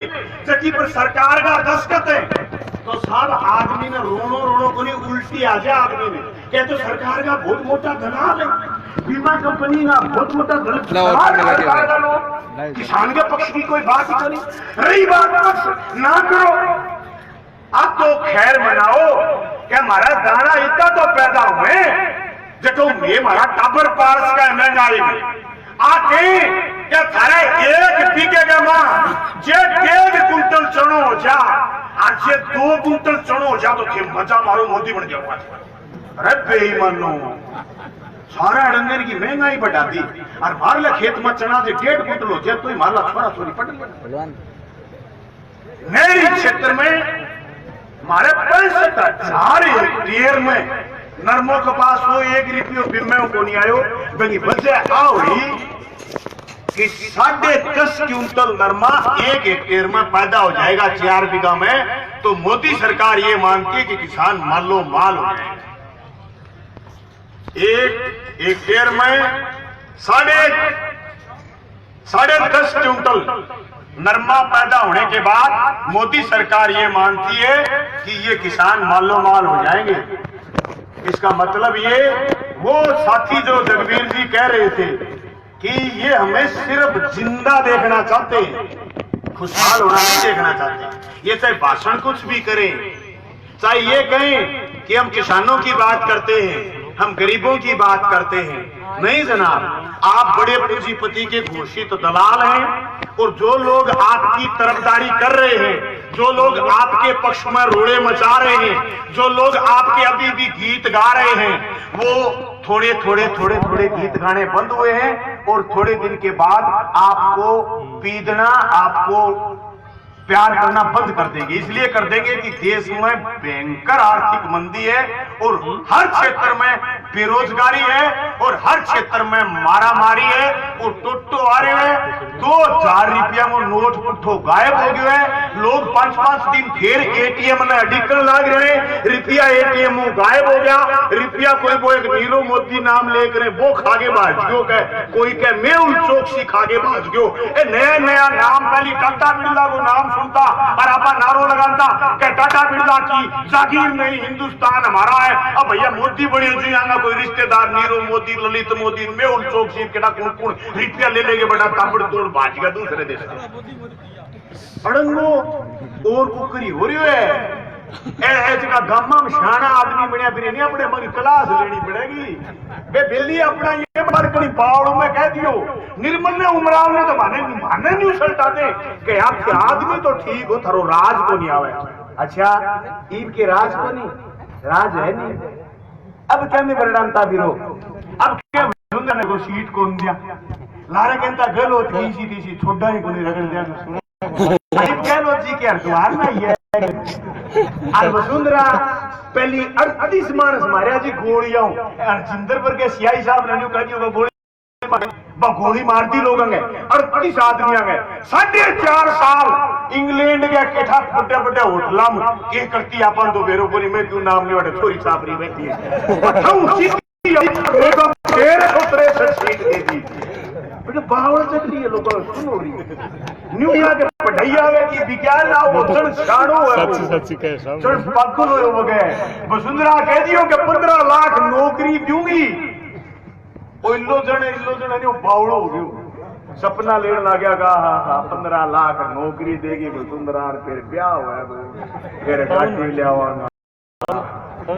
चटी पर सरकार का दस्तखत है तो साहब आदमी ने रोनो रोनो को नहीं उल्टी आ जाए आदमी ने क्या तो सरकार का बहुत मोटा दलाल है, बीमा कंपनी का बहुत मोटा दलाल, किसान के पक्ष की कोई बात ही नहीं। रही बात ना करो, अब तो खैर मनाओ क्या हमारा दाना इतना तो पैदा हुए जटो ये हमारा टाबर पारस का महंगाई में आके क्या थारे एक बिकेगा मां जे 1.5 कुंटल चनो हो जा आज ये 2 कुंटल चनो हो जा तो थे मजा मारो मोदी बन जाऊंगा। अरे बेईमानो सारा डंगर की महंगाई बढ़ा दी और बाहर खेत में चना जे 1.5 कुंटल हो जाए तो ही माला थोड़ा थोड़ी पट मेरी क्षेत्र में हमारे 65,000 हेक्टेयर में नरमो के पास वो 1 रुपये बिम्मे को नहीं आयो बनी वजह आओ ही कि 10.5 क्विंटल नरमा 1 हेक्टेयर में पैदा हो जाएगा 4 बीघा में, तो मोदी सरकार ये मानती है कि किसान मालो माल हो जाएगा। 1 हेक्टेयर में 10.5 क्विंटल नरमा पैदा होने के बाद मोदी सरकार ये मानती है कि ये किसान मालो माल हो जाएंगे। इसका मतलब ये वो साथी जो जगबीर जी कह रहे थे कि ये हमें सिर्फ जिंदा देखना चाहते हैं, खुशहाल होना नहीं देखना चाहते। ये चाहे भाषण कुछ भी करें, चाहे ये कहें कि हम किसानों की बात करते हैं, हम गरीबों की बात करते हैं, नहीं जनाब, आप बड़े पूंजीपति के घोषित दलाल हैं और जो लोग आपकी तरफदारी कर रहे हैं, जो लोग आपके पक्ष में रोड़े मचा रहे हैं, जो लोग आपके अभी भी गीत गा रहे हैं, वो थोड़े थोड़े गीत गाने बंद हुए हैं और थोड़े दिन के बाद आपको पीदना, आपको प्यार करना बंद कर देंगे। इसलिए कर देंगे कि देश में भयंकर आर्थिक मंदी है और हर क्षेत्र में बेरोजगारी है और हर क्षेत्र में मारामारी है और टोटो आ रहे हैं। 2,000 रुपया में नोट पुट्ठो गायब हो गया है। लोग 5-5 दिन फिर एटीएम में अडिकल लाग रहे हैं, रुपया एटीएम गायब हो गया। रुपया कोई वो एक नीरव मोदी नाम लेकर वो खागे भाज गयो, कोई कह मेहुल चौकसी खागे भाज गयो। नया नया नाम पहली टाटा बिरला को नाम सुनता और आपा नारो लगाता कि टाटा बिरला की जागीर नहीं, हिंदुस्तान हमारा है। अब भैया मोदी बड़ी जी आगा कोई रिश्तेदार नीरव मोदी, ललित मोदी, मेहुल चौकसी केड़ा कौन रुपया ले लेंगे बड़ा ताबड़ तोड़ भाज गया दूसरे देश का अड़ंगो और कुकरी हो रही है। ऐसा गामा में शाना आदमी बनया फिर नहीं अपने मगी क्लास लेनी पड़ेगी। बे बिल्ली अपना ये बड़कड़ी पावड़ों में कह दियो, निर्मल ने उमराव ने तो माने नहीं उछलता दे कि आपके आदमी तो ठीक हो, थारो राज को नहीं आवे। अच्छा ईब के राज को नहीं, राज है नहीं। अब क्या मैं बरडानता फिरो, अब क्या ने को सीट को दिया लारे कहता गलो थी छोड़ा ही को नहीं रगड़ दिया। गलो जी के हरद्वार में ये वसुंधरा पहली 38 मानस मारिया जी गोलियां अर्जिंदर पर के सियाई साहब ने कहा गोली मार दी लोग 38 आदमी गए। 4.5 साल इंग्लैंड के केठा बड़े बड़े होटल में के करती अपन तो बेरो बोली में क्यों नाम नहीं बटे थोड़ी सापरी बैठी है बावड़ चकरी है लोग सुनो रही न्यू के पढ़ाई आवे की विज्ञान ना वो चढ़ छाड़ो है सच्ची कह सब चढ़ पागल हो गए। वसुंधरा कह दियो कि 15 लाख नौकरी दूंगी। ओ इल्लो जने ने बावड़ो हो गयो, सपना लेने लग गया का हां 15 लाख नौकरी देगी वसुंधरा फिर ब्याह होया फिर गाड़ी ले आवांगा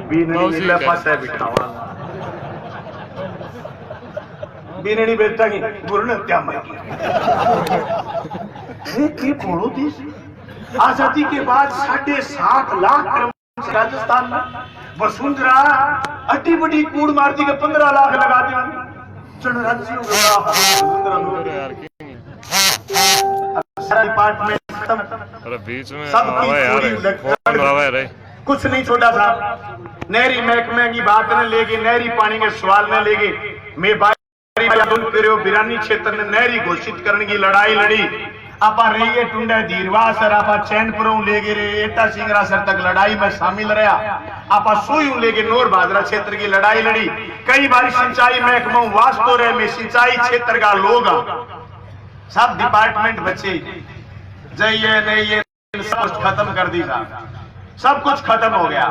बीननी नीला पासे बिठावांगा बीननी बेचता की गुरु हत्या मर गई। बोलो थी आजादी के बाद 7.5 लाख राजस्थान में वसुंधरा अड्डी बड़ी कूड़ मारती के 15 लाख लगा दी डिपार्टमेंट बीच में कुछ नहीं छोटा था। नहरी महकमे की बात न लेगी, नहरी पानी के सवाल न लेगी। मैं बिरानी क्षेत्र ने नहरी घोषित करने की लड़ाई लड़ी। आपा रही टुंडा धीरवा सर आपा चैनपुरों ले गए एटा सिंगरा सर तक लड़ाई में शामिल रहा। आपा सोयू लेके नोर भादरा क्षेत्र की लड़ाई लड़ी। कई बार सिंचाई महकमा वास्तव रहे में सिंचाई क्षेत्र का लोग सब डिपार्टमेंट बचे ये नहीं ये सब कुछ खत्म कर दी साहब, सब कुछ खत्म हो गया।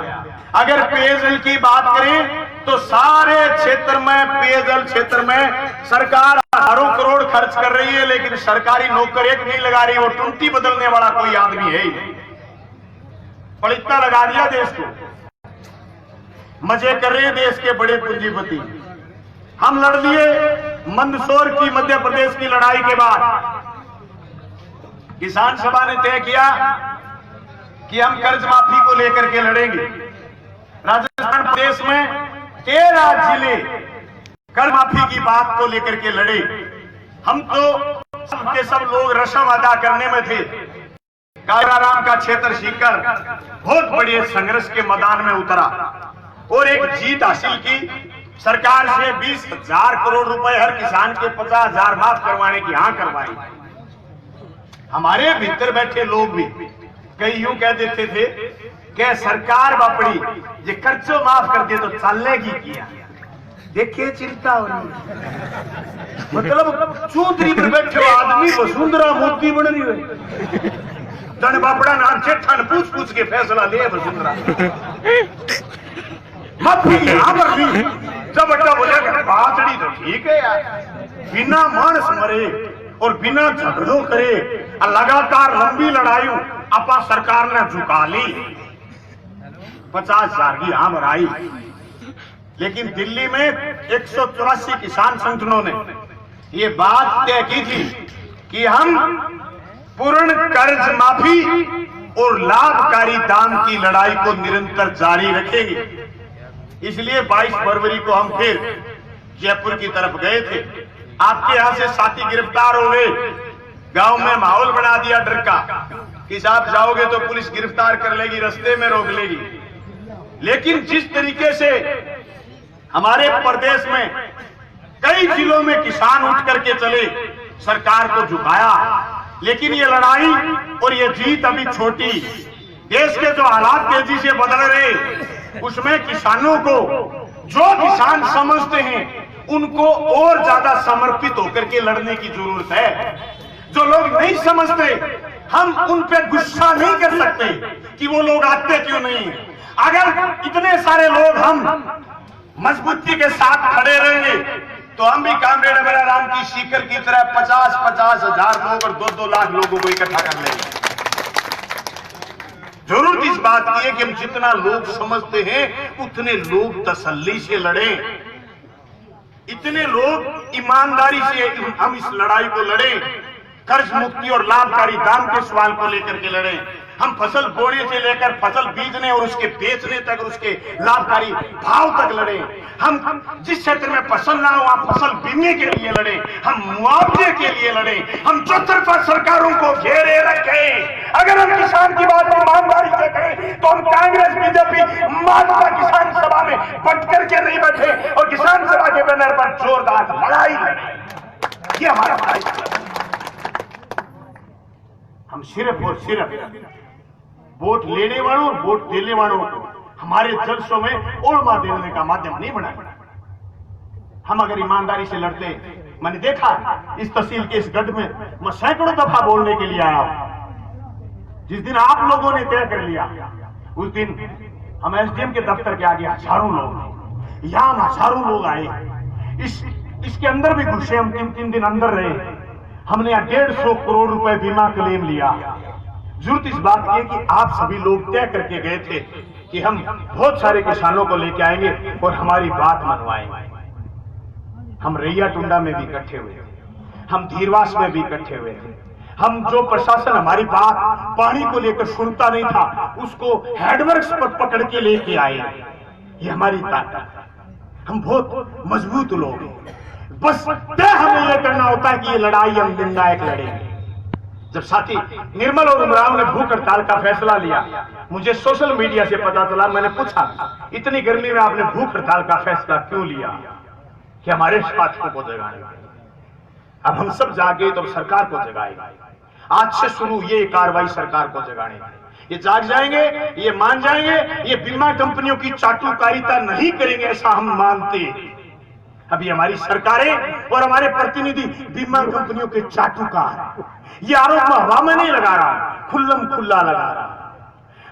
अगर पेयजल की बात करें तो सारे क्षेत्र में, पेयजल क्षेत्र में सरकार हजारों करोड़ खर्च कर रही है, लेकिन सरकारी नौकर एक नहीं लगा रही। वो टुंटी बदलने वाला कोई आदमी है ही नहीं। पलिता लगा दिया देश को, मजे कर रहे हैं देश के बड़े पूंजीपति। हम लड़ लिए मंदसौर की मध्य प्रदेश की लड़ाई के बाद किसान सभा ने तय किया कि हम कर्ज माफी को लेकर के लड़ेंगे। राजस्थान प्रदेश में 13 जिले कर्ज माफी की बात को लेकर के लड़े। हम तो सबके सब लोग रस्म अदा करने में थे। कायराराम का क्षेत्र सीकर बहुत बड़े संघर्ष के मैदान में उतरा और एक जीत हासिल की। सरकार से 20,000 करोड़ रुपए हर किसान के 50,000 माफ करवाने की हाँ करवाई। हमारे भीतर बैठे लोग भी कई यूं कह देते थे कि सरकार बापड़ी ये कर्जो माफ कर दे तो चलेगी किया। देखिए चिंता हो रही, मतलब चौधरी पर बैठे आदमी वसुंधरा मोती बन रही है। तन बापड़ा नाम ठन पूछ पूछ के फैसला ले वसुंधरा माफी यहां पर भी। जब बट्टा बोले बातड़ी तो ठीक है यार, बिना मानस मरे और बिना झगड़ों करे लगातार लंबी लड़ाई अपा सरकार ने झुका ली। 50,000 की आम आई, लेकिन दिल्ली में 184 किसान संगठनों ने ये बात तय की थी कि हम पूर्ण कर्ज माफी और लाभकारी दाम की लड़ाई को निरंतर जारी रखेंगे। इसलिए 22 फरवरी को हम फिर जयपुर की तरफ गए थे। आपके यहां से साथी गिरफ्तार हो गए, गांव में माहौल बना दिया डर का कि साहब जाओगे तो पुलिस गिरफ्तार कर लेगी, रास्ते में रोक लेगी। लेकिन जिस तरीके से हमारे प्रदेश में कई जिलों में किसान उठ करके चले, सरकार को झुकाया। लेकिन ये लड़ाई और ये जीत अभी छोटी। देश के जो हालात तेजी से बदल रहे उसमें किसानों को, जो किसान समझते हैं उनको और ज्यादा समर्पित होकर के लड़ने की जरूरत है। जो लोग नहीं समझते हम उन पे गुस्सा नहीं कर सकते कि वो लोग आते क्यों नहीं। अगर इतने सारे लोग हम मजबूती के साथ खड़े रहेंगे तो हम भी कामरेड अभयराम की सीकर की तरह 50-50 हजार लोग और 2-2 लाख लोगों को इकट्ठा कर लेंगे। जरूरत इस बात की है कि हम जितना लोग समझते हैं उतने लोग तसल्ली से लड़ें, इतने लोग ईमानदारी से हम इस लड़ाई को लड़ें। कर्ज मुक्ति और लाभकारी दाम के सवाल को लेकर के लड़ें। हम फसल बोने से लेकर फसल बीजने और उसके बेचने तक और उसके लाभकारी भाव तक लड़ें। हम जिस क्षेत्र में फसल ना हो वहां फसल बीने के लिए लड़ें, हम मुआवजे के लिए लड़ें, हम चौतरफा सरकारों को घेरे रखें। अगर हम किसान की बात ईमानदारी से करें तो हम कांग्रेस बीजेपी माजपा किसान सभा में बट करके नहीं बैठे और किसान सभा के बैनर पर जोरदार लड़ाई लड़ें। ये हमारा भाई। हम सिर्फ और सिर्फ वोट लेने वालों और वोट देने वालों को हमारे जलसों में ओरमा देने का माध्यम नहीं बनाए। हम अगर ईमानदारी से लड़ते, मैंने देखा इस तहसील के इस गढ़ में मैं सैकड़ों दफा बोलने के लिए आया हूं। जिस दिन आप लोगों ने तय कर लिया उस दिन हम एसडीएम के दफ्तर के आगे हजारों लोग, यहां हजारों लोग आए। इसके अंदर भी घुसे, हम 3 दिन अंदर रहे। हमने 150 करोड़ रुपए बीमा क्लेम लिया। जरूरत इस बात की है कि आप सभी लोग तय करके गए थे कि हम बहुत सारे किसानों को लेके आएंगे और हमारी बात मनवाएंगे। हम रैया टुंडा में भी इकट्ठे हुए थे, हम धीरवास में भी इकट्ठे हुए थे। हम जो प्रशासन हमारी बात पानी को लेकर सुनता नहीं था उसको हेडवर्क्स पर पकड़ के लेके आए। ये हमारी ताकत है। हम बहुत मजबूत लोग हैं। बस तय हमें यह करना होता है कि ये लड़ाई हम निर्णायक लड़ेंगे। जब साथी निर्मल और उमराव ने भूख हड़ताल का फैसला लिया, मुझे सोशल मीडिया से पता चला। मैंने पूछा इतनी गर्मी में आपने भूख हड़ताल का फैसला क्यों लिया? कि हमारे साथियों को जगाने। अब हम सब जागे तो सरकार को जगाएगा। आज से शुरू ये कार्रवाई सरकार को जगाने। ये जाग जाएंगे, ये मान जाएंगे, ये बीमा कंपनियों की चाटुकारिता नहीं करेंगे ऐसा हम मानते। अभी हमारी सरकारें और हमारे प्रतिनिधि बीमा कंपनियों के चाटुकार ये आरोप मैं हवा में नहीं लगा रहा, खुल्लम खुल्ला लगा रहा।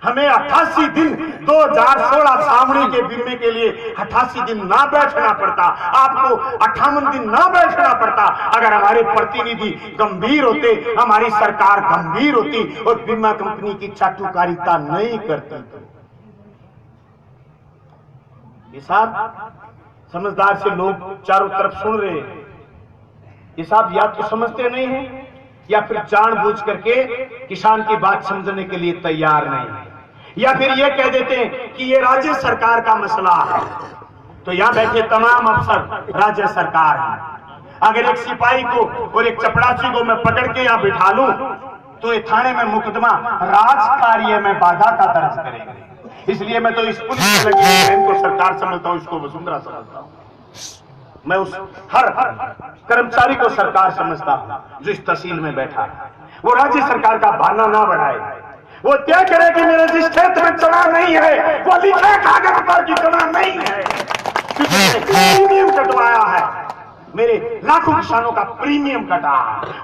हमें 88 दिन 2016 सावणी के बीमे के लिए 88 दिन ना बैठना पड़ता, आपको 58 दिन ना बैठना पड़ता अगर हमारे प्रतिनिधि गंभीर होते, हमारी सरकार गंभीर होती और बीमा कंपनी की चाटुकारिता नहीं करती। ये साहब समझदार से लोग चारों तरफ सुन रहे हैं, ये साहब या तो समझते नहीं हैं या फिर जानबूझ करके किसान की बात समझने के लिए तैयार नहीं है, या फिर ये कह देते हैं कि ये राज्य सरकार का मसला है। तो यहां बैठे तमाम अफसर राज्य सरकार है। अगर एक सिपाही को और एक चपरासी को मैं पकड़ के यहां बिठा लूं तो ये थाने में मुकदमा राज कार्य में बाधा का दर्ज करेंगे। इसलिए मैं तो इस पुलिस को सरकार समझता हूं, इसको वसुंधरा समझता हूं। मैं उस हर कर्मचारी को सरकार समझता हूं जो इस तहसील में बैठा है। वो राज्य सरकार का बहाना ना बढ़ाए, वो तय करे कि मेरे जिस क्षेत्र में चुनाव नहीं है वो लिखे कागज पर की चुनाव नहीं है, प्रीमियम कटवाया है, मेरे लाखों किसानों का प्रीमियम कटा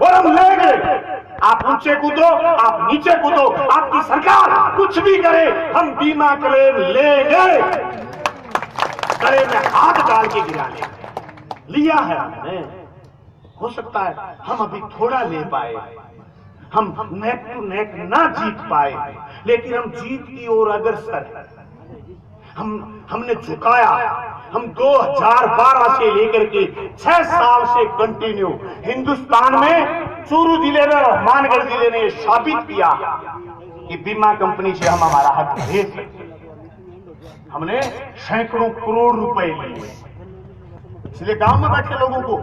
और हम लेंगे। आप ऊंचे कूदो, आप नीचे कूदो, आपकी सरकार कुछ भी करे, हम बीमा क्लेम लेंगे, गले में हाथ डाल के गिरा लेंगे। लिया है हमने, हो सकता है हम अभी थोड़ा ले पाए, हम नेक टू नेक ना जीत पाए, लेकिन हम जीत की ओर अग्रसर है। हमने झुकाया, हम 2012 से लेकर के 6 साल से कंटिन्यू हिंदुस्तान में चूरू जिले में और हनुमानगढ़ जिले ने साबित किया कि बीमा कंपनी से हम हमारा हक ले सकते। हमने सैकड़ों करोड़ रुपए लिए। इसलिए गांव में बैठे लोगों को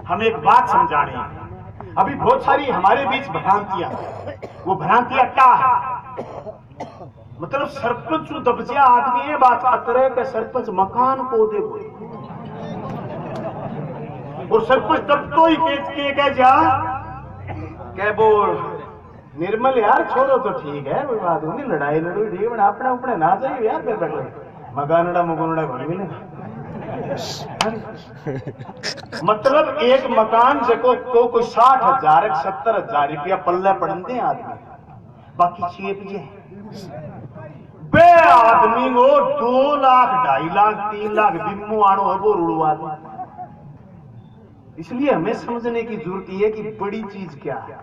हम एक बात समझानी है, अभी बहुत सारी हमारे बीच भ्रांतियां, वो भ्रांतियां क्या है? मतलब सरपंच दबजिया आदमी ये बात करते रहे कि सरपंच मकान को दे, और सरपंच तब तो ही के जा क्या बोल निर्मल यार छोड़ो तो ठीक है, कोई बात नहीं, लड़ाई लड़ो ठीक है, अपने अपने ना जाइए यार, फिर बैठो मकानड़ा मकानड़ा घर मिले। मतलब एक मकान जको को कोई 60,000 70,000 रुपया पल्ले पड़ते आदमी, बाकी चेप जे बे आदमी को 2 लाख 2.5 लाख 3 लाख बिम्मू आड़ो है वो रुड़वा दे। इसलिए हमें समझने की जरूरत है कि बड़ी चीज क्या है,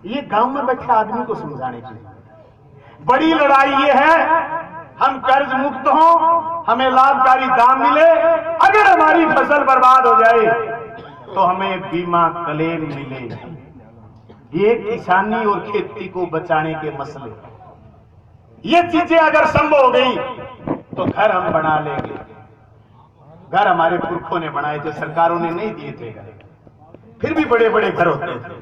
ये गांव में बैठे आदमी को समझाने की बड़ी लड़ाई ये है, हम कर्ज मुक्त हों, हमें लाभकारी दाम मिले, अगर हमारी फसल बर्बाद हो जाए तो हमें बीमा क्लेम मिले। ये किसानी और खेती को बचाने के मसले, ये चीजें अगर संभव हो गई तो घर हम बना लेंगे। घर हमारे पुरखों ने बनाए थे, सरकारों ने नहीं दिए थे, फिर भी बड़े बड़े घर होते थे,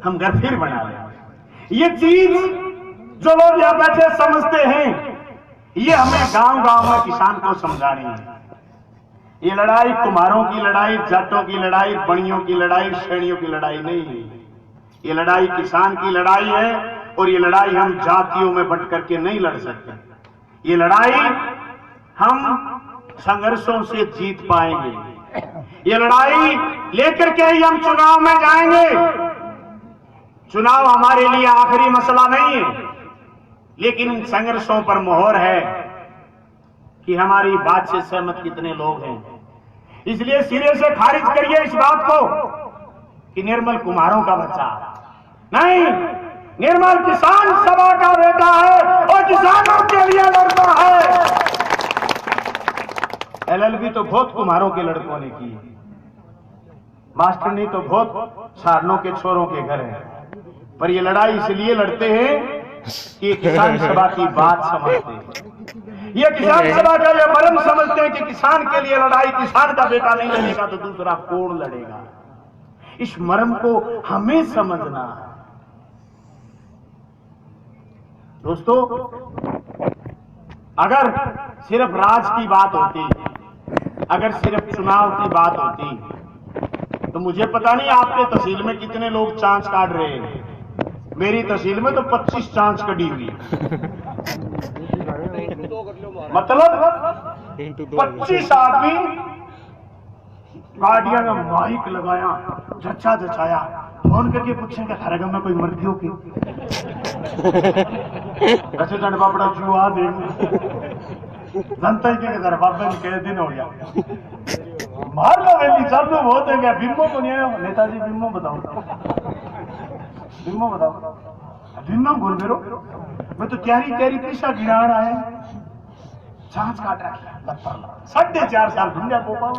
हम घर फिर बना लेंगे। ये चीज जो लोग यहां बैठे समझते हैं, ये हमें गांव गांव में किसान को समझानी है। ये लड़ाई कुम्हारों की लड़ाई, जाटों की लड़ाई, बणियों की लड़ाई, श्रेणियों की लड़ाई नहीं है, ये लड़ाई किसान की लड़ाई है। और ये लड़ाई हम जातियों में बंट करके नहीं लड़ सकते, ये लड़ाई हम संघर्षों से जीत पाएंगे। ये लड़ाई लेकर के ही हम चुनाव में जाएंगे। चुनाव हमारे लिए आखिरी मसला नहीं है, लेकिन इन संघर्षों पर मोहर है कि हमारी बात से सहमत कितने लोग हैं। इसलिए सिरे से खारिज करिए इस बात को कि निर्मल कुम्हारों का बच्चा नहीं, निर्मल किसान सभा का बेटा है और किसानों के लिए लड़ता है। LLB तो बहुत कुम्हारों के लड़कों ने की, मास्टरनी तो बहुत छारनों के छोरों के घर है, पर ये लड़ाई इसलिए लड़ते हैं कि किसान सभा की बात समझते हैं। ये किसान सभा का ये मर्म समझते हैं कि किसान के लिए लड़ाई किसान का बेटा नहीं लड़ेगा तो दूसरा कौन लड़ेगा। इस मर्म को हमें समझना है। दोस्तों, अगर सिर्फ राज की बात होती, अगर सिर्फ चुनाव की बात होती, तो मुझे पता नहीं आपके तहसील में कितने लोग चांच काट रहे हैं। मेरी तहसील में तो 25 चांच कटी हुई। मतलब 25 आदमी गाड़िया में माइक लगाया, जचा जचाया, फोन करके पूछेंगे घर में कोई मर्दी हो की अच्छा जन बापड़ा जुआ देंगे जनता ही के घर बाबे ने कह दिन हो गया मार लो वेली सब लोग बहुत है क्या बिम्बो को नहीं आया नेताजी बिम्बो बताओ बिम्बो बोल बेरो मैं तो त्यारी पैसा गिरान आए सांस काट रखी 4.5 साल ढूंढा गोपाल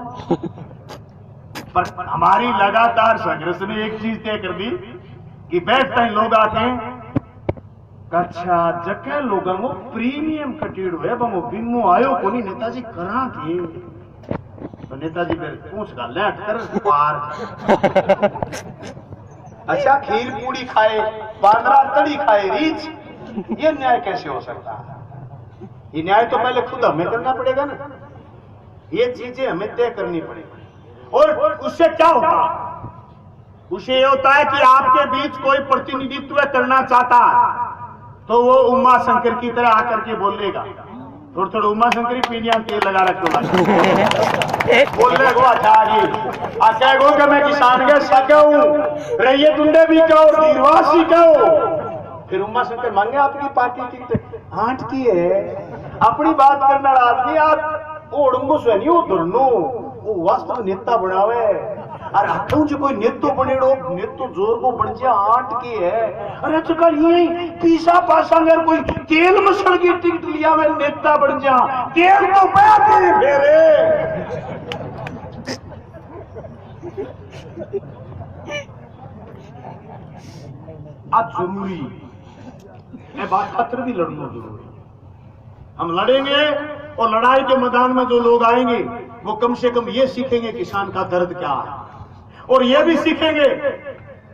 पर हमारी लगातार संघर्ष ने एक चीज तय कर दी कि बैठते ही लोग आते हैं अच्छा जगह लोगों को प्रीमियम कटीड़ हुए वो बिम्बो आयो को नहीं नेताजी करा थे तो नेताजी फिर पूछ का लेट कर पार अच्छा खीर पूड़ी खाए बांद्रा तड़ी खाए रीच ये न्याय कैसे हो सकता है? ये न्याय तो पहले खुद हमें करना पड़ेगा ना, ये चीजें हमें तय करनी पड़ेगी। और उससे क्या होता है? उसे ये होता है कि आपके बीच कोई प्रतिनिधित्व करना चाहता है तो वो उमा शंकर की तरह आकर के बोलेगा थोड़ा उमा शंकरी पीनिया तेल लगा रखे बोलने को अच्छा गो कि मैं किसान के सके हूं रहिए टुंडे भी कहो धीरवासी कहो फिर उमा शंकर मांगे आपकी पार्टी की हांट की है अपनी बात करना आदमी आप ओडंगो से नहीं उधरनो वो वास्तव नेता बनावे अरे हथों जो कोई नेतो बनेड़ो नेतो जोर को बन जा आंट की है अरे चकर ये पीसा पासा अगर कोई तेल मसल की टिकट लिया मैं नेता बन जा तेल तो पैसे फेरे आज जरूरी है बात पत्र भी लड़ना जरूरी हम लड़ेंगे और लड़ाई के मैदान में जो लोग आएंगे वो कम से कम ये सीखेंगे किसान का दर्द क्या है और ये भी सीखेंगे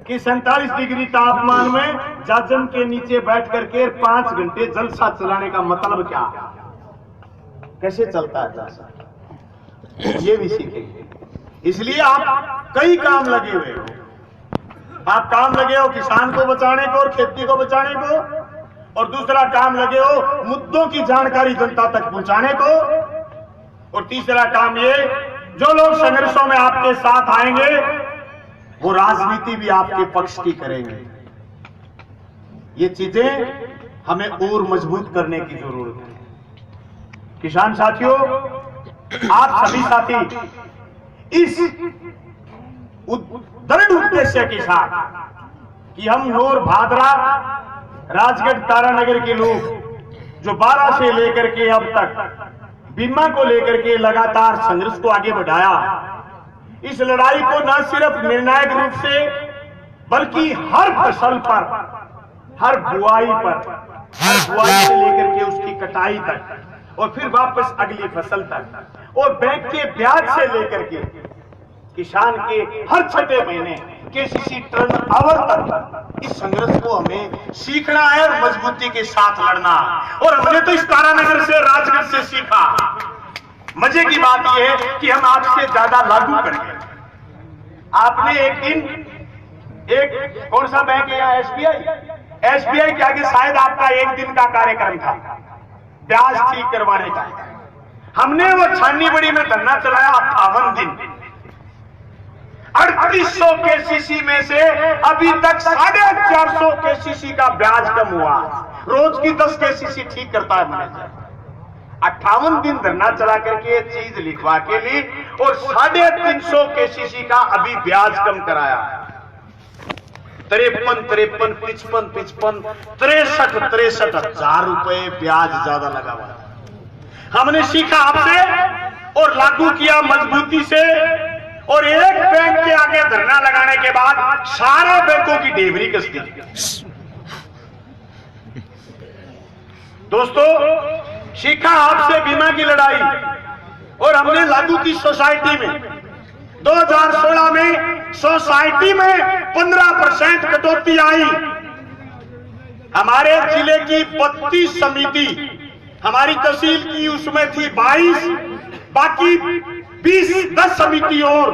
कि 47 डिग्री तापमान में जाजम के नीचे बैठ करके 5 घंटे जलसा चलाने का मतलब क्या है, कैसे चलता है जलसा, ये भी सीखेंगे। इसलिए आप कई काम लगे हुए हो, आप काम लगे हो किसान को बचाने को और खेती को बचाने को और दूसरा काम लगे हो मुद्दों की जानकारी जनता तक पहुंचाने को और तीसरा काम ये जो लोग संघर्षों में आपके साथ आएंगे वो राजनीति भी आपके पक्ष की करेंगे। ये चीजें हमें और मजबूत करने की जरूरत है। किसान साथियों, आप सभी साथी इस दृढ़ उद्देश्य के साथ कि हम नोर भादरा राजगढ़ तारानगर के लोग जो 12 से लेकर के अब तक बीमा को लेकर के लगातार संघर्ष को आगे बढ़ाया, इस लड़ाई को न सिर्फ निर्णायक रूप से बल्कि हर फसल पर, हर बुआई से लेकर के उसकी कटाई तक और फिर वापस अगली फसल तक और बैंक के ब्याज से लेकर के किसान के हर 6 महीने केसीसी टर्न ओवर तक इस संघर्ष को हमें सीखना है और मजबूती के साथ लड़ना। और हमने तो इस तारानगर से राजगढ़ से सीखा। मजे की बात यह है कि हम आपसे ज्यादा लागू करेंगे। आपने एक दिन एक कौन सा बैंक है यहाँ एसबीआई के आगे शायद आपका एक दिन का कार्यक्रम था ब्याज ठीक करवाने का। हमने वो छाननी बड़ी में धरना चलाया 58 दिन। 3800 केसीसी में से अभी तक 450 केसीसी का ब्याज कम हुआ। रोज की 10 केसीसी ठीक करता है मैनेजर। 58 दिन धरना चला करके चीज लिखवा के ली और 350 केसीसी का अभी ब्याज कम कराया। 53, 55, 55, 63 हजार रुपए ब्याज ज्यादा लगा हुआ। हमने सीखा आपसे और लागू किया मजबूती से और एक बैंक के आगे धरना लगाने के बाद सारे बैंकों की डेबरी कस दी। दोस्तों, सीखा आपसे बीमा की लड़ाई और हमने लागू की सोसाइटी में 2016 में सोसाइटी में 15% कटौती आई। हमारे जिले की 32 समिति, हमारी तहसील की उसमें थी 22, बाकी 10 समिति और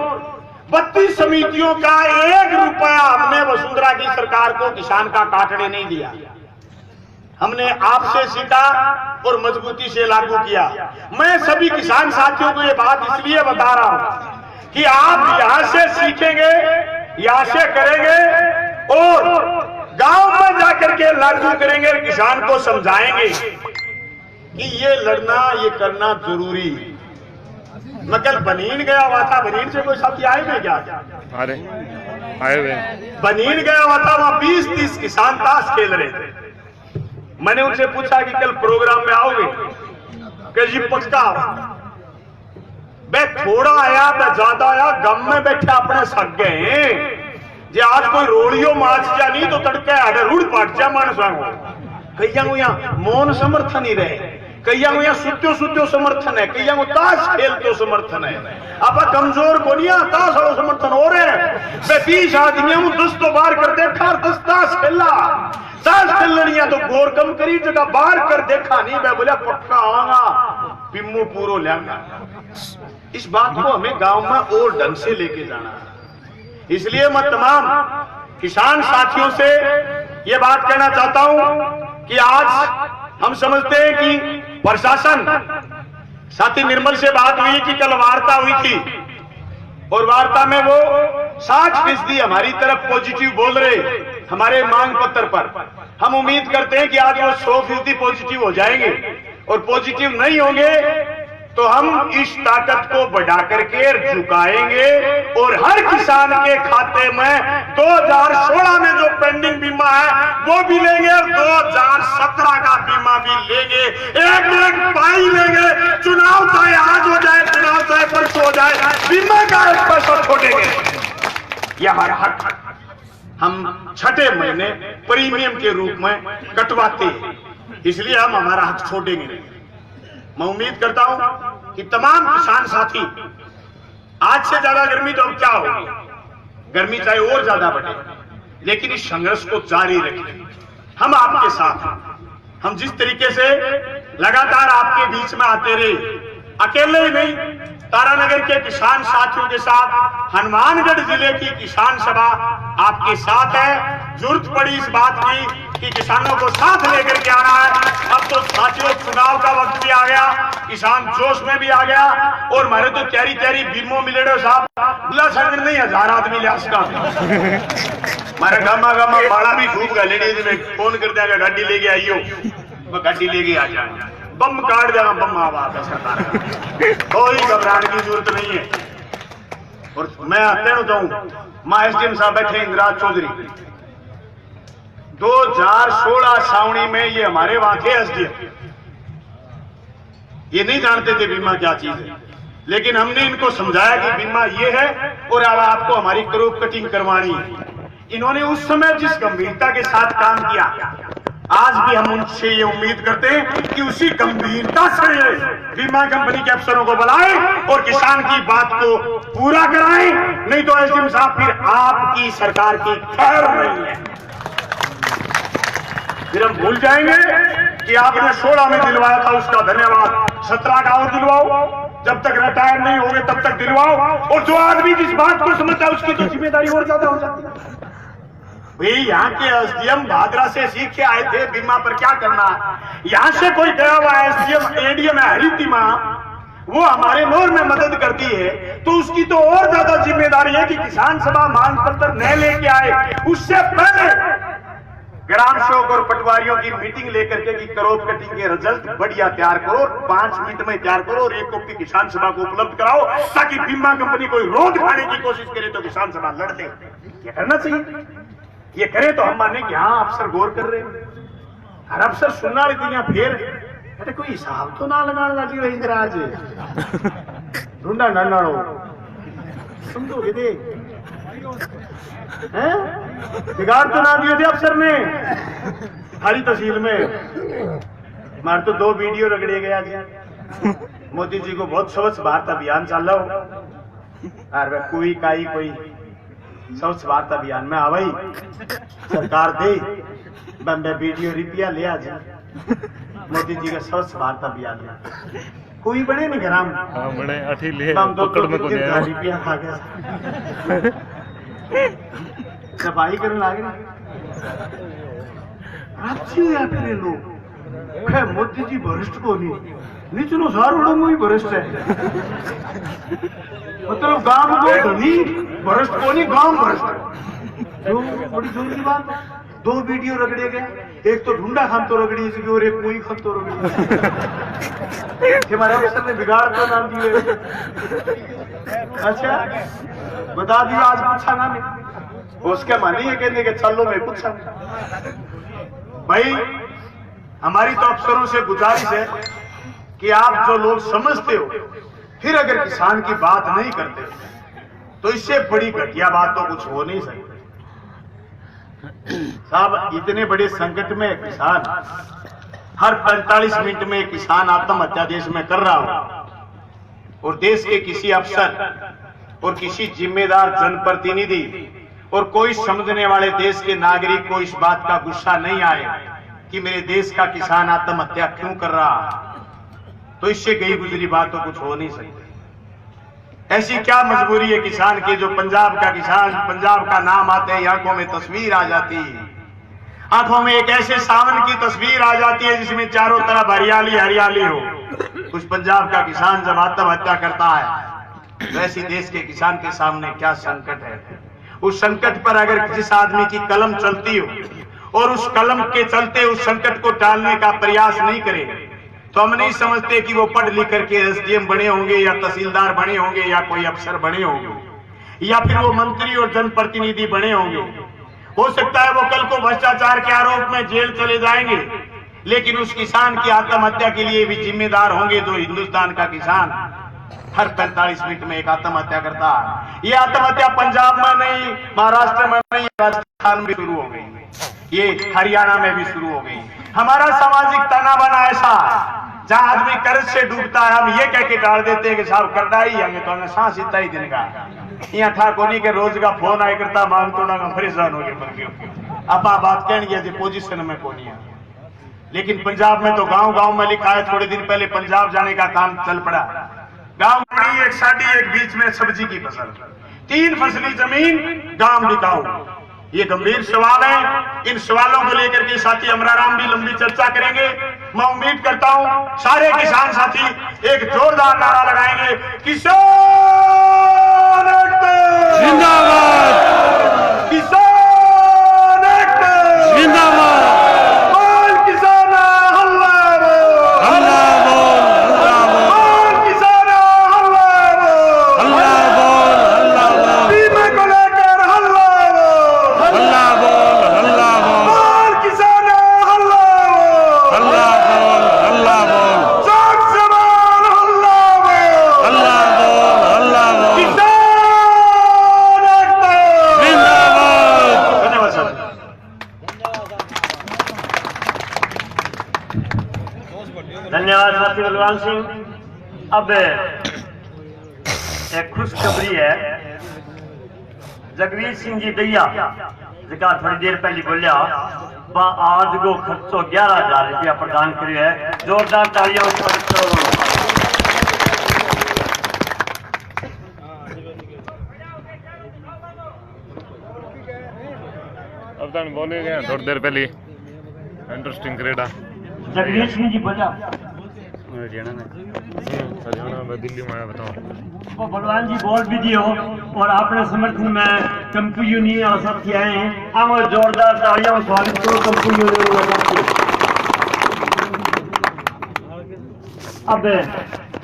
32 समितियों का 1 रुपया हमने वसुंधरा की सरकार को किसान का काटने नहीं दिया। हमने आपसे सीखा और मजबूती से लागू किया। मैं सभी किसान साथियों को ये बात इसलिए बता रहा हूं कि आप यहां से सीखेंगे, यहां से करेंगे और गांव में जाकर के लागू करेंगे, किसान को समझाएंगे कि ये लड़ना, ये करना जरूरी। मैं कल बनीन गया हुआ था, बनीन से कोई साथी आए हुए क्या? अरे आए हुए। बनीन गया हुआ था, वहां 20-30 किसान ताश खेल रहे थे। मैंने उनसे पूछा कि कल प्रोग्राम में आओगे? कि जी पक्का। मैं थोड़ा आया, मैं ज्यादा आया, गम में बैठे अपने सक गए जे आज कोई रोड़ियो माच जा नहीं तो तड़के आड़े रूढ़ पाट जा मानस कईया मौन समर्थन ही रहे, कईया सुत्यो समर्थन है, कईया ताश खेलते समर्थन है। आप कमजोर को नहीं ताश वालों समर्थन हो रहे हैं। मैं 20 आदमियों 10 तो बाहर कर देखा, 10 ताश खेला, ताश खेलनी तो गोर कम करी जगह बाहर कर देखा नहीं। मैं बोला पक्का आऊंगा, पिम्मू पूरो लेंगा। इस बात को हमें गांव में और ढंग से लेके जाना है। इसलिए मैं तमाम किसान साथियों से ये बात कहना चाहता हूं कि आज हम समझते हैं कि प्रशासन, साथी निर्मल से बात हुई कि कल वार्ता हुई थी और वार्ता में वो 60% हमारी तरफ पॉजिटिव बोल रहे हमारे मांग पत्र पर। हम उम्मीद करते हैं कि आज वो 100% पॉजिटिव हो जाएंगे और पॉजिटिव नहीं होंगे तो हम इस ताकत को बढ़ा करके झुकाएंगे और हर किसान के खाते में 2016 में जो पेंडिंग बीमा है वो भी लेंगे और 2017 का बीमा भी लेंगे। एक पाई लेंगे, चुनाव चाहे आज हो जाए, चुनाव चाहे परसों हो जाए, बीमा का एक पैसा छोड़ेंगे। यह हमारा हक हम 6 महीने प्रीमियम के रूप में कटवाते हैं, इसलिए हम हमारा हक छोड़ेंगे नहीं। मैं उम्मीद करता हूं कि तमाम किसान साथी, आज से ज्यादा गर्मी तो अब क्या होगी, गर्मी चाहे और ज्यादा बढ़े, लेकिन इस संघर्ष को जारी रखें। हम आपके साथ हैं। हम जिस तरीके से लगातार आपके बीच में आते रहे, अकेले ही नहीं, तारानगर के किसान साथियों के साथ हनुमानगढ़ जिले की किसान सभा आपके साथ है। जरूरत पड़ी इस बात की कि किसानों को साथ लेकर के आना है। अब तो साथियों चुनाव का वक्त भी आ गया, किसान जोश में भी आ गया और हमारे तो तैयारी बीमो मिले साहब बुला सकते नहीं, 1000 आदमी लिहाज का हमारे गामा बाड़ा भी खूब गा लेडीज में फोन कर देगा, गाड़ी लेके आइयो, वो गाड़ी लेके आ जाए, बम काट देगा, बम आवाज है सरकार का, कोई घबराने की जरूरत नहीं है। और मैं कहना चाहूं, मां एसडीएम साहब बैठे इंदिराज चौधरी, 2016 सावणी में ये हमारे वहां थे एसडीएम, ये नहीं जानते थे बीमा क्या चीज है, लेकिन हमने इनको समझाया कि बीमा ये है और अब आपको हमारी क्रॉप कटिंग करवानी है। इन्होंने उस समय जिस गंभीरता के साथ काम किया, आज भी हम उनसे ये उम्मीद करते हैं कि उसी गंभीरता से बीमा कंपनी के अफसरों को बुलाएं और किसान की बात को पूरा कराएं, नहीं तो एसडीएम साहब फिर आपकी सरकार की खैर नहीं है। फिर हम भूल जाएंगे कि आपने 16 में दिलवाया था, उसका धन्यवाद, 17 का और दिलवाओ, जब तक रिटायर नहीं होंगे तब तक दिलवाओ। और जो आदमी जिस बात को समझता है उसकी तो जिम्मेदारी और ज्यादा हो जाती है। भाई यहाँ के एसडीएम भादरा से सीख के आए थे बीमा पर क्या करना। यहाँ से कोई गया हुआ एसडीएम एडीएम है हरिती माँ, वो हमारे नोर में मदद करती है, तो उसकी तो और ज्यादा जिम्मेदारी है कि किसान सभा मांग पत्र न लेके आए, उससे पहले ग्राम सेवक और पटवारियों की मीटिंग लेकर के कि क्रॉप कटिंग के रिजल्ट बढ़िया तैयार करो, 5 मिनट में तैयार करो और एक कॉपी किसान सभा को उपलब्ध कराओ, ताकि बीमा कंपनी कोई रोक खाने की कोशिश करे तो किसान सभा लड़ दे। ये करना चाहिए, ये करे तो हम माने कि हाँ अफसर गौर कर रहे हैं। हर अफसर सुनना रही फिर अरे कोई हिसाब तो ना लगाने लगी रही इंदिराज ढूंढा नन्नाड़ो समझो दे बिगाड़ तो ना दिए थे अफसर ने हरी तहसील में। मार तो 2 वीडियो रगड़े गया जी। मोदी जी को बहुत स्वच्छ भारत अभियान चल रहा हो और कोई काई कोई स्वच्छ भारत अभियान में आवाई सरकार दे बंबे वीडियो रुपया ले आज मोदी जी का स्वच्छ भारत अभियान में कोई बने नहीं घराम बने अठी ले पकड़ में को रुपया खा गया सफाई करने लागे राजी आखिर लोग कहे मोदी जी भ्रष्ट को नहीं नीचलो सारोड़ो में ही भ्रष्ट है। मतलब गांव को धनी भ्रष्ट को नहीं गांव भ्रष्ट है। जो बड़ी जोर की बात, 2 वीडियो रगड़े गए, एक तो ढूंढा खान तो रगड़ी इसकी और एक कोई खान तो रगड़ी। हमारे अफसर ने बिगाड़ तो नाम दिए। अच्छा बता दिया, आज पूछा ना नहीं उसके मानी ये कहने के चलो मैं पूछा। भाई हमारी तो अफसरों से गुजारिश है कि आप जो लोग समझते हो फिर अगर किसान की बात नहीं करते तो इससे बड़ी घटिया बात तो कुछ हो नहीं सकती। साहब इतने बड़े संकट में किसान, हर 45 मिनट में किसान आत्महत्या देश में कर रहा हो और देश के किसी अफसर और किसी जिम्मेदार जनप्रतिनिधि और कोई समझने वाले देश के नागरिक को इस बात का गुस्सा नहीं आए कि मेरे देश का किसान आत्महत्या क्यों कर रहा, तो इससे गई गुजरी बात तो कुछ हो नहीं सकती। ऐसी क्या मजबूरी है किसान की जो पंजाब का किसान, पंजाब का नाम आते ही आंखों में तस्वीर आ जाती है, आंखों में एक ऐसे सावन की तस्वीर आ जाती है जिसमें चारों तरफ हरियाली हरियाली हो। कुछ पंजाब का किसान जब आत्महत्या करता है तो ऐसी देश के किसान के सामने क्या संकट है। उस संकट पर अगर जिस आदमी की कलम चलती हो और उस कलम के चलते उस संकट को टालने का प्रयास नहीं करे तो हम नहीं समझते कि वो पढ़ लिख करके एसडीएम बने होंगे या तहसीलदार बने होंगे या कोई अफसर बने होंगे या फिर वो मंत्री और जनप्रतिनिधि बने होंगे। हो सकता है वो कल को भ्रष्टाचार के आरोप में जेल चले जाएंगे, लेकिन उस किसान की आत्महत्या के लिए भी जिम्मेदार होंगे जो हिंदुस्तान का किसान हर 45 मिनट में एक आत्महत्या करता है। ये आत्महत्या पंजाब में नहीं, महाराष्ट्र में नहीं, राजस्थान में शुरू हो गई, ये हरियाणा में भी शुरू हो गई। हमारा सामाजिक तना बना ऐसा जहां आदमी कर्ज से डूबता है, हम ये कह के टाल देते हैं कि साहब करता ही हमें तो हमें सांस इतना ही दिन का यहाँ था कोनी के रोज का फोन आया करता मांग तो ना परेशान हो गए अब बात कहनी पोजीशन में कोनी है। लेकिन पंजाब में तो गांव गांव में लिखा है, थोड़े दिन पहले पंजाब जाने का काम चल पड़ा। गांव बड़ी एक साड़ी एक बीच में सब्जी की फसल, 3 फसली जमीन गांव बिकाऊ। ये गंभीर सवाल है। इन सवालों को लेकर के साथी अमराराम भी लंबी चर्चा करेंगे। मैं उम्मीद करता हूं सारे किसान साथी एक जोरदार नारा लगाएंगे, किसान जिंदाबाद, किसान जिंदाबाद, बोल किसान हल्ला बोल, हल्ला बोल, बोल किसान हल्ला बोल, हल्ला बोल, हल्ला बोल, बीमा को लेकर हल्ला बोल, हल्ला बोल, हल्ला बोल, बोल किसान हल्ला बोल, हल्ला बोल, हल्ला बोल, साख सवाल हल्ला बोल, हल्ला बोल, हल्ला बोल, किसान जिंदाबाद। धन्यवाद सर। धन्यवाद साथी बलवान सिंह। अब एक खुशखबरी है, जगवीर सिंह जी दैया जिका थोड़ी देर पहले बोलिया आज को खर्चो 11,000 रुपया प्रदान करियो है। जोरदार तालियां अब तक बोले गए थोड़ी देर पहले इंटरेस्टिंग करेड़ा जगवीर सिंह जी बोलिया हरियाणा में दिल्ली में आया बताओ। वो बलवान जी बोल भी दियो और आपने समर्थन में कंपू यूनियन और साथी आए हैं। हम जोरदार तालियां स्वागत करो कंपू यूनियन। अब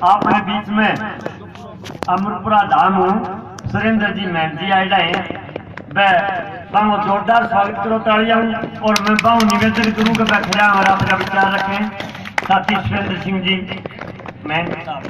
आपने बीच में अमरपुरा धाम सुरेंद्र जी मैम जी आए हैं, वह जोरदार स्वागत करो तालियां। और मैं बहु निवेदन करूँ कि बैठा और अपना विचार रखें। साथी सुरेंद्र सिंह जी मैम साहब।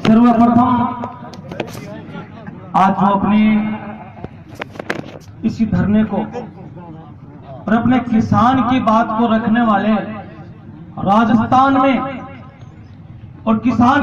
सर्वप्रथम आज जो अपने इसी धरने को और अपने किसान की बात को रखने वाले राजस्थान में और किसान